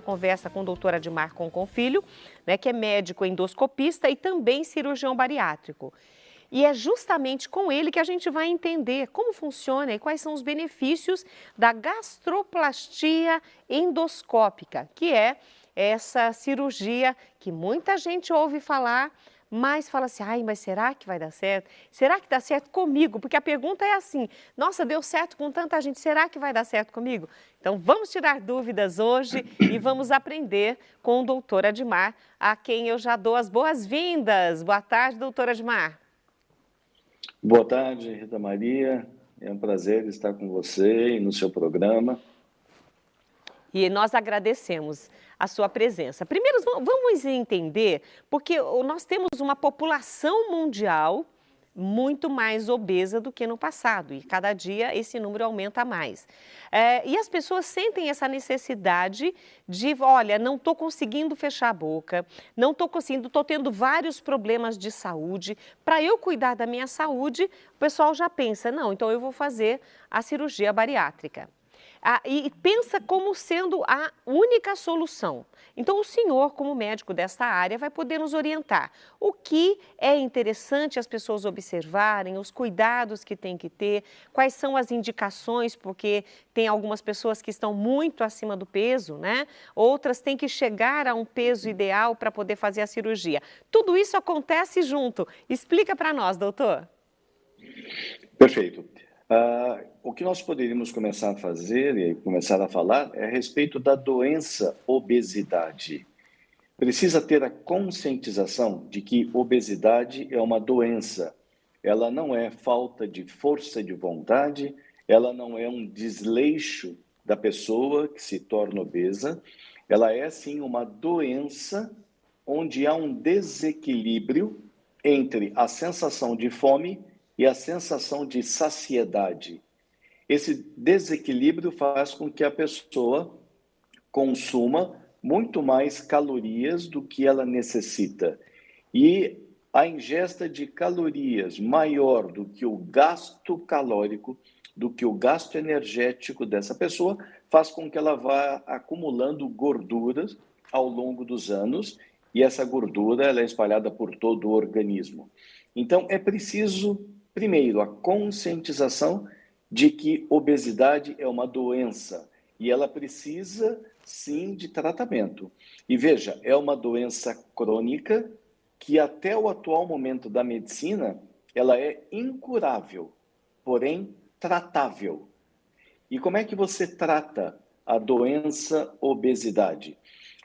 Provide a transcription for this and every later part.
conversa com a doutora Admar Concon-Filho, né, que é médico endoscopista e também cirurgião bariátrico. E é justamente com ele que a gente vai entender como funciona e quais são os benefícios da gastroplastia endoscópica, que é essa cirurgia que muita gente ouve falar, mas fala assim, ai, mas será que vai dar certo? Será que dá certo comigo? Porque a pergunta é assim, nossa, deu certo com tanta gente, será que vai dar certo comigo? Então vamos tirar dúvidas hoje e vamos aprender com o doutor Admar, a quem eu já dou as boas-vindas. Boa tarde, doutora Admar. Boa tarde, Rita Maria. É um prazer estar com você e no seu programa. E nós agradecemos a sua presença. Primeiro, vamos entender, porque nós temos uma população mundial muito mais obesa do que no passado, e cada dia esse número aumenta mais. E as pessoas sentem essa necessidade de, olha, não estou conseguindo fechar a boca, não estou conseguindo, estou tendo vários problemas de saúde. Para eu cuidar da minha saúde, o pessoal já pensa, não, então eu vou fazer a cirurgia bariátrica. E pensa como sendo a única solução. Então, o senhor, como médico desta área, vai poder nos orientar. O que é interessante as pessoas observarem, os cuidados que tem que ter, quais são as indicações, porque tem algumas pessoas que estão muito acima do peso, né? Outras têm que chegar a um peso ideal para poder fazer a cirurgia. Tudo isso acontece junto. Explica para nós, doutor. Perfeito. O que nós poderíamos começar a fazer e começar a falar é a respeito da doença obesidade. Precisa ter a conscientização de que obesidade é uma doença. Ela não é falta de força de vontade, ela não é um desleixo da pessoa que se torna obesa, ela é sim uma doença onde há um desequilíbrio entre a sensação de fome e a sensação de saciedade. Esse desequilíbrio faz com que a pessoa consuma muito mais calorias do que ela necessita. E a ingesta de calorias maior do que o gasto calórico, do que o gasto energético dessa pessoa, faz com que ela vá acumulando gorduras ao longo dos anos, e essa gordura ela é espalhada por todo o organismo. Então, é preciso, primeiro, a conscientização de que obesidade é uma doença e ela precisa, sim, de tratamento. E veja, é uma doença crônica que até o atual momento da medicina, ela é incurável, porém tratável. E como é que você trata a doença obesidade?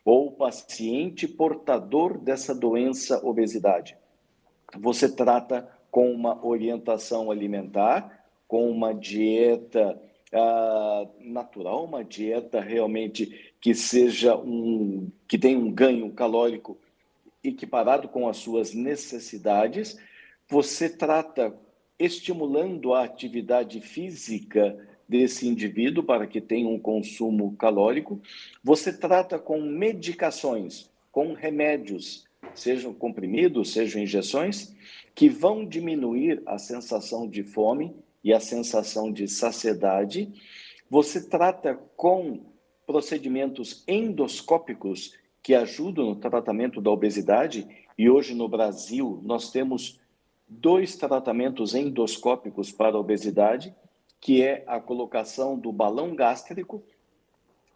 Ou o paciente portador dessa doença obesidade? Você trata com uma orientação alimentar, com uma dieta natural, uma dieta realmente que seja que tenha um ganho calórico equiparado com as suas necessidades. Você trata estimulando a atividade física desse indivíduo para que tenha um consumo calórico. Você trata com medicações, com remédios, sejam comprimidos, sejam injeções, que vão diminuir a sensação de fome e a sensação de saciedade. Você trata com procedimentos endoscópicos que ajudam no tratamento da obesidade, e hoje no Brasil nós temos 2 tratamentos endoscópicos para a obesidade, que é a colocação do balão gástrico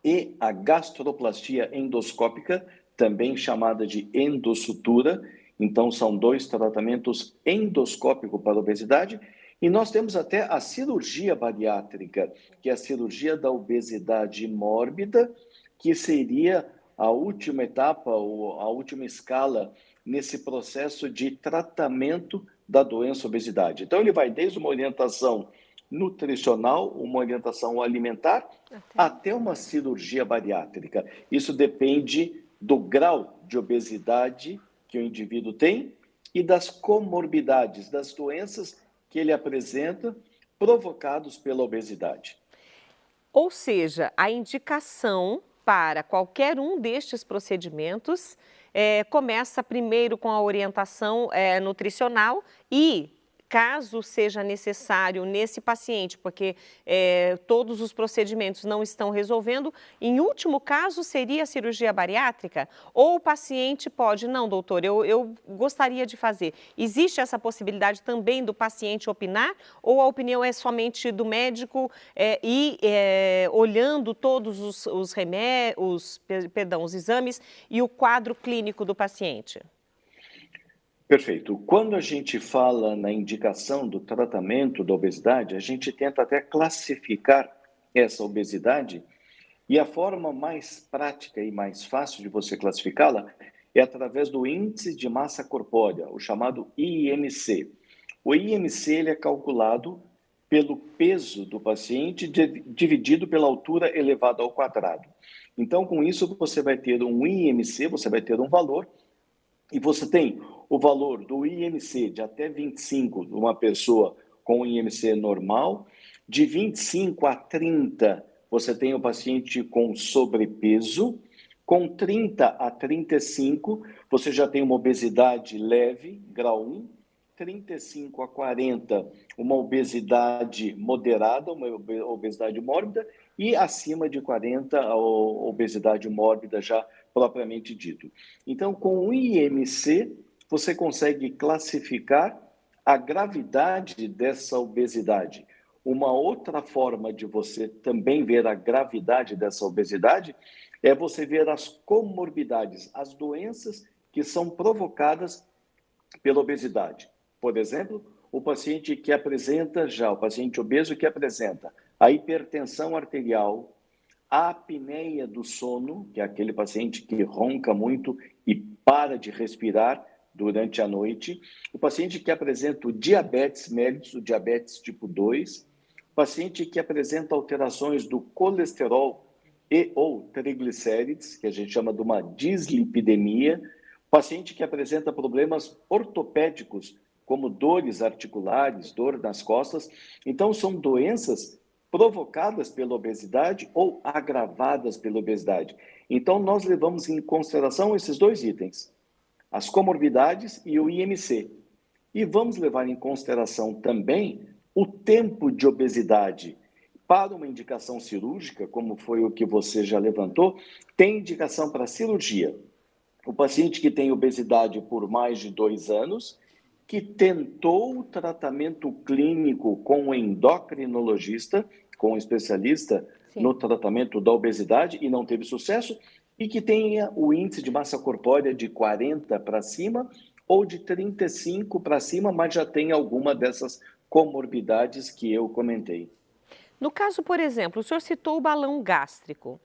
e a gastroplastia endoscópica, também chamada de endossutura. Então, são 2 tratamentos endoscópicos para a obesidade. E nós temos até a cirurgia bariátrica, que é a cirurgia da obesidade mórbida, que seria a última etapa ou a última escala nesse processo de tratamento da doença obesidade. Então, ele vai desde uma orientação nutricional, uma orientação alimentar, até uma cirurgia bariátrica. Isso depende do grau de obesidade que o indivíduo tem e das comorbidades, das doenças que ele apresenta provocados pela obesidade. Ou seja, a indicação para qualquer um destes procedimentos começa primeiro com a orientação nutricional e caso seja necessário nesse paciente, porque todos os procedimentos não estão resolvendo, em último caso seria a cirurgia bariátrica? Ou o paciente pode, não, doutor, eu gostaria de fazer. Existe essa possibilidade também do paciente opinar? Ou a opinião é somente do médico olhando todos os exames e o quadro clínico do paciente? Perfeito. Quando a gente fala na indicação do tratamento da obesidade, a gente tenta até classificar essa obesidade e a forma mais prática e mais fácil de você classificá-la é através do índice de massa corpórea, o chamado IMC. O IMC ele é calculado pelo peso do paciente dividido pela altura elevada ao quadrado. Então, com isso, você vai ter um IMC, você vai ter um valor, e você tem o valor do IMC de até 25 de uma pessoa com IMC normal, de 25 a 30 você tem o paciente com sobrepeso, com 30 a 35 você já tem uma obesidade leve, grau 1, 35 a 40 uma obesidade moderada, uma obesidade mórbida, e acima de 40 a obesidade mórbida já propriamente dito. Então, com o IMC, você consegue classificar a gravidade dessa obesidade. Uma outra forma de você também ver a gravidade dessa obesidade é você ver as comorbidades, as doenças que são provocadas pela obesidade. Por exemplo, o paciente obeso que apresenta a hipertensão arterial, a apneia do sono, que é aquele paciente que ronca muito e para de respirar durante a noite, o paciente que apresenta o diabetes mellitus, o diabetes tipo 2, o paciente que apresenta alterações do colesterol e ou triglicérides, que a gente chama de uma dislipidemia, o paciente que apresenta problemas ortopédicos, como dores articulares, dor nas costas. Então, são doenças provocadas pela obesidade ou agravadas pela obesidade. Então, nós levamos em consideração esses dois itens, as comorbidades e o IMC. E vamos levar em consideração também o tempo de obesidade. Para uma indicação cirúrgica, como foi o que você já levantou, tem indicação para cirurgia. O paciente que tem obesidade por mais de 2 anos, que tentou o tratamento clínico com o endocrinologista, com o especialista no tratamento da obesidade e não teve sucesso, e que tenha o índice de massa corpórea de 40 para cima ou de 35 para cima, mas já tem alguma dessas comorbidades que eu comentei. No caso, por exemplo, o senhor citou o balão gástrico.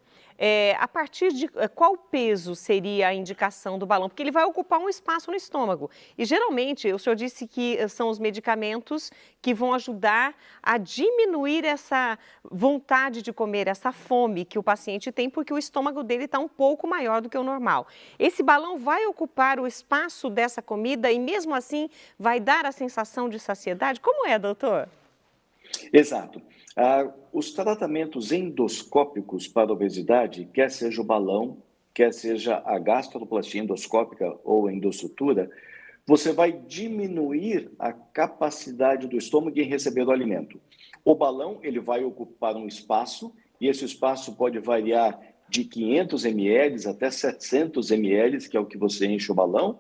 A partir de qual peso seria a indicação do balão? Porque ele vai ocupar um espaço no estômago. E geralmente, o senhor disse que são os medicamentos que vão ajudar a diminuir essa vontade de comer, essa fome que o paciente tem, porque o estômago dele está um pouco maior do que o normal. Esse balão vai ocupar o espaço dessa comida e mesmo assim vai dar a sensação de saciedade? Como é, doutor? Exato. Os tratamentos endoscópicos para a obesidade, quer seja o balão, quer seja a gastroplastia endoscópica ou endossutura, você vai diminuir a capacidade do estômago em receber o alimento. O balão ele vai ocupar um espaço, e esse espaço pode variar de 500 ml até 700 ml, que é o que você enche o balão.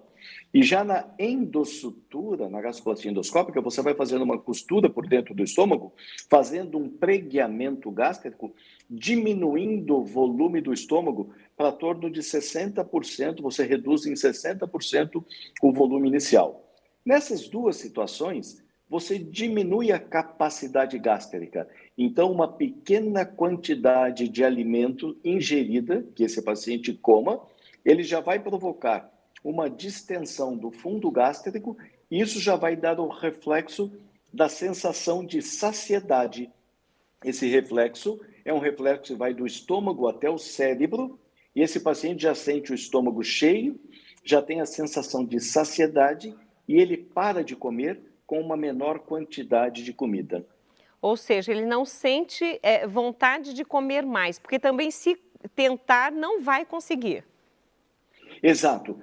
E já na endossutura, na gastroplastia endoscópica, você vai fazendo uma costura por dentro do estômago, fazendo um pregueamento gástrico, diminuindo o volume do estômago para torno de 60%, você reduz em 60% o volume inicial. Nessas duas situações, você diminui a capacidade gástrica. Então, uma pequena quantidade de alimento ingerida, que esse paciente coma, ele já vai provocar uma distensão do fundo gástrico, e isso já vai dar o reflexo da sensação de saciedade. Esse reflexo é um reflexo que vai do estômago até o cérebro, e esse paciente já sente o estômago cheio, já tem a sensação de saciedade, e ele para de comer com uma menor quantidade de comida. Ou seja, ele não sente vontade de comer mais, porque também se tentar não vai conseguir. Exato.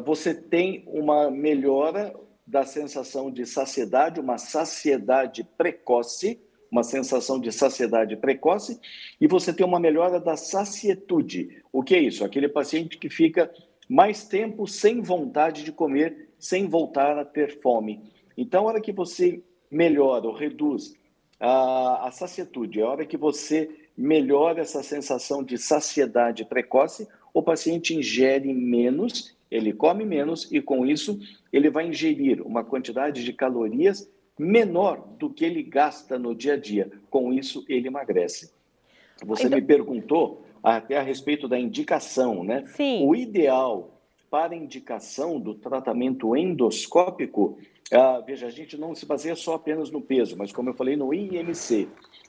Você tem uma melhora da sensação de saciedade, uma saciedade precoce, uma sensação de saciedade precoce, e você tem uma melhora da sacietude. O que é isso? Aquele paciente que fica mais tempo sem vontade de comer, sem voltar a ter fome. Então, a hora que você melhora ou reduz a sacietude, a hora que você melhora essa sensação de saciedade precoce, o paciente ingere menos, ele come menos e, com isso, ele vai ingerir uma quantidade de calorias menor do que ele gasta no dia a dia. Com isso, ele emagrece. Você me perguntou até a respeito da indicação, né? Sim. O ideal para indicação do tratamento endoscópico, veja, a gente não se baseia só apenas no peso, mas como eu falei, no IMC.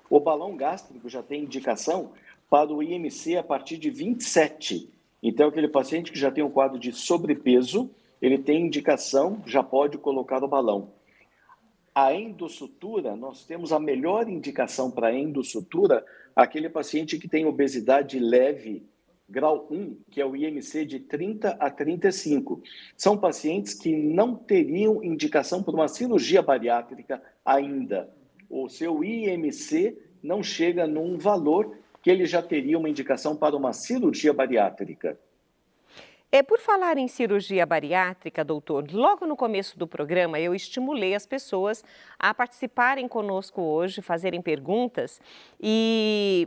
O balão gástrico já tem indicação para o IMC a partir de 27. Então, aquele paciente que já tem um quadro de sobrepeso, ele tem indicação, já pode colocar o balão. A endossutura, nós temos a melhor indicação para a endossutura, aquele paciente que tem obesidade leve, grau 1, que é o IMC de 30 a 35. São pacientes que não teriam indicação por uma cirurgia bariátrica ainda. O seu IMC não chega num valor que ele já teria uma indicação para uma cirurgia bariátrica. Por falar em cirurgia bariátrica, doutor, logo no começo do programa eu estimulei as pessoas a participarem conosco hoje, fazerem perguntas e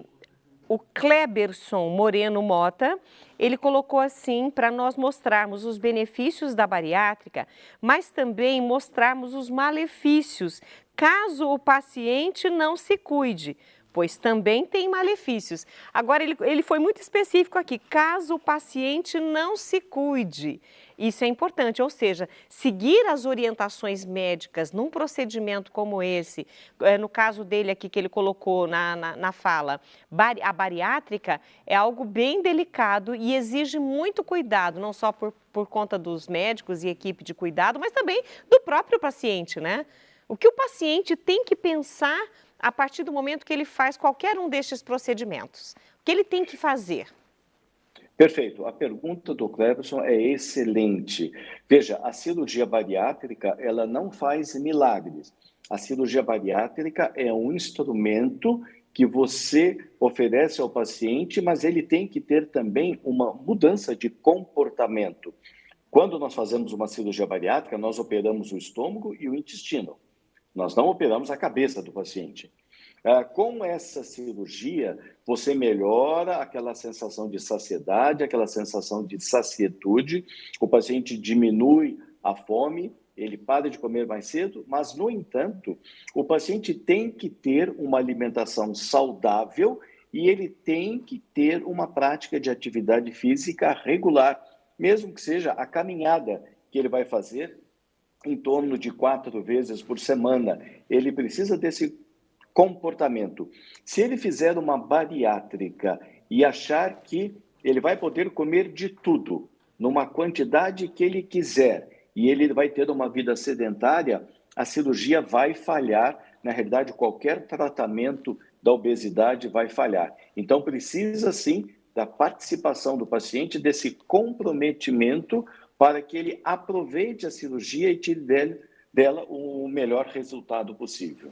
o Kleberson Moreno Mota, ele colocou assim para nós mostrarmos os benefícios da bariátrica, mas também mostrarmos os malefícios, caso o paciente não se cuide, pois também tem malefícios. Agora, ele foi muito específico aqui, caso o paciente não se cuide. Isso é importante, ou seja, seguir as orientações médicas num procedimento como esse, no caso dele aqui que ele colocou na fala, a bariátrica é algo bem delicado e exige muito cuidado, não só por conta dos médicos e equipe de cuidado, mas também do próprio paciente, né? O que o paciente tem que pensar a partir do momento que ele faz qualquer um destes procedimentos? O que ele tem que fazer? Perfeito. A pergunta do Cleberson é excelente. Veja, a cirurgia bariátrica, ela não faz milagres. A cirurgia bariátrica é um instrumento que você oferece ao paciente, mas ele tem que ter também uma mudança de comportamento. Quando nós fazemos uma cirurgia bariátrica, nós operamos o estômago e o intestino. Nós não operamos a cabeça do paciente. Com essa cirurgia, você melhora aquela sensação de saciedade, aquela sensação de sacietude, o paciente diminui a fome, ele para de comer mais cedo, mas, no entanto, o paciente tem que ter uma alimentação saudável e ele tem que ter uma prática de atividade física regular, mesmo que seja a caminhada que ele vai fazer em torno de 4 vezes por semana. Ele precisa desse comportamento. Se ele fizer uma bariátrica e achar que ele vai poder comer de tudo, numa quantidade que ele quiser, e ele vai ter uma vida sedentária, a cirurgia vai falhar. Na realidade, qualquer tratamento da obesidade vai falhar. Então, precisa sim da participação do paciente, desse comprometimento para que ele aproveite a cirurgia e tire dela o melhor resultado possível.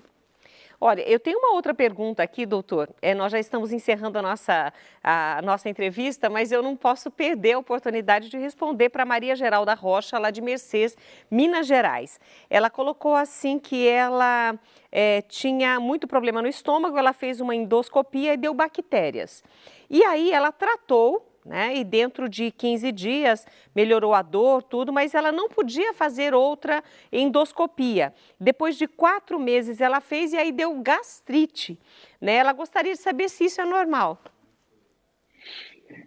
Olha, eu tenho uma outra pergunta aqui, doutor. Nós já estamos encerrando a nossa entrevista, mas eu não posso perder a oportunidade de responder para Maria Geralda Rocha, lá de Mercês, Minas Gerais. Ela colocou assim que ela tinha muito problema no estômago, ela fez uma endoscopia e deu bactérias. E aí ela tratou, né? E dentro de 15 dias melhorou a dor, tudo, mas ela não podia fazer outra endoscopia. Depois de 4 meses ela fez e aí deu gastrite, né? Ela gostaria de saber se isso é normal.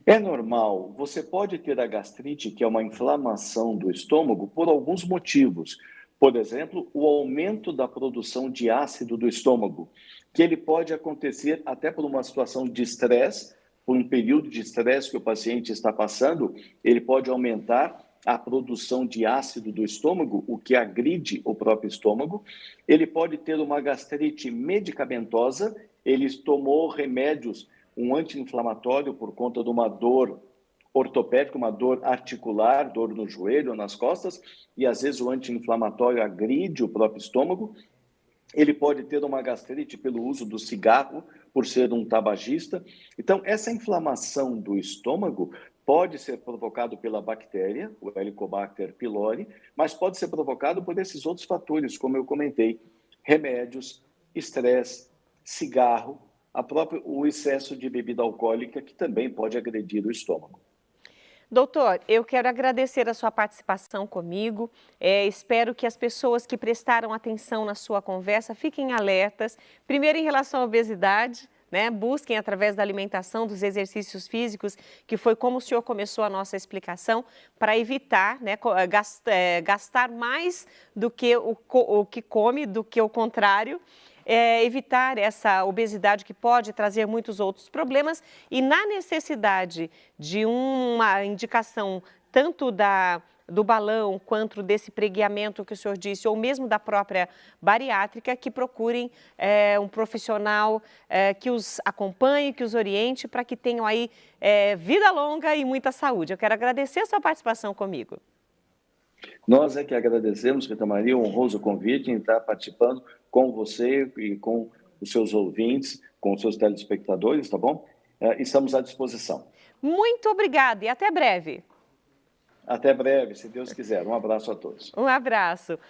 É normal. Você pode ter a gastrite, que é uma inflamação do estômago, por alguns motivos. Por exemplo, o aumento da produção de ácido do estômago, que ele pode acontecer até por uma situação de estresse, por um período de estresse que o paciente está passando, ele pode aumentar a produção de ácido do estômago, o que agride o próprio estômago. Ele pode ter uma gastrite medicamentosa, ele tomou remédios, um anti-inflamatório por conta de uma dor ortopédica, uma dor articular, dor no joelho ou nas costas, e às vezes o anti-inflamatório agride o próprio estômago. Ele pode ter uma gastrite pelo uso do cigarro, por ser um tabagista. Então, essa inflamação do estômago pode ser provocado pela bactéria, o Helicobacter pylori, mas pode ser provocado por esses outros fatores, como eu comentei, remédios, estresse, cigarro, o excesso de bebida alcoólica, que também pode agredir o estômago. Doutor, eu quero agradecer a sua participação comigo. Espero que as pessoas que prestaram atenção na sua conversa fiquem alertas. Primeiro, em relação à obesidade, né? Busquem através da alimentação, dos exercícios físicos, que foi como o senhor começou a nossa explicação, para evitar, né, gastar mais do que o que come, do que o contrário. Evitar essa obesidade que pode trazer muitos outros problemas e na necessidade de uma indicação tanto do balão quanto desse pregueamento que o senhor disse, ou mesmo da própria bariátrica, que procurem um profissional que os acompanhe, que os oriente, para que tenham aí vida longa e muita saúde. Eu quero agradecer a sua participação comigo. Nós é que agradecemos, Rita Maria, o honroso convite em estar participando com você e com os seus ouvintes, com os seus telespectadores, tá bom? Estamos à disposição. Muito obrigada e até breve. Até breve, se Deus quiser. Um abraço a todos. Um abraço.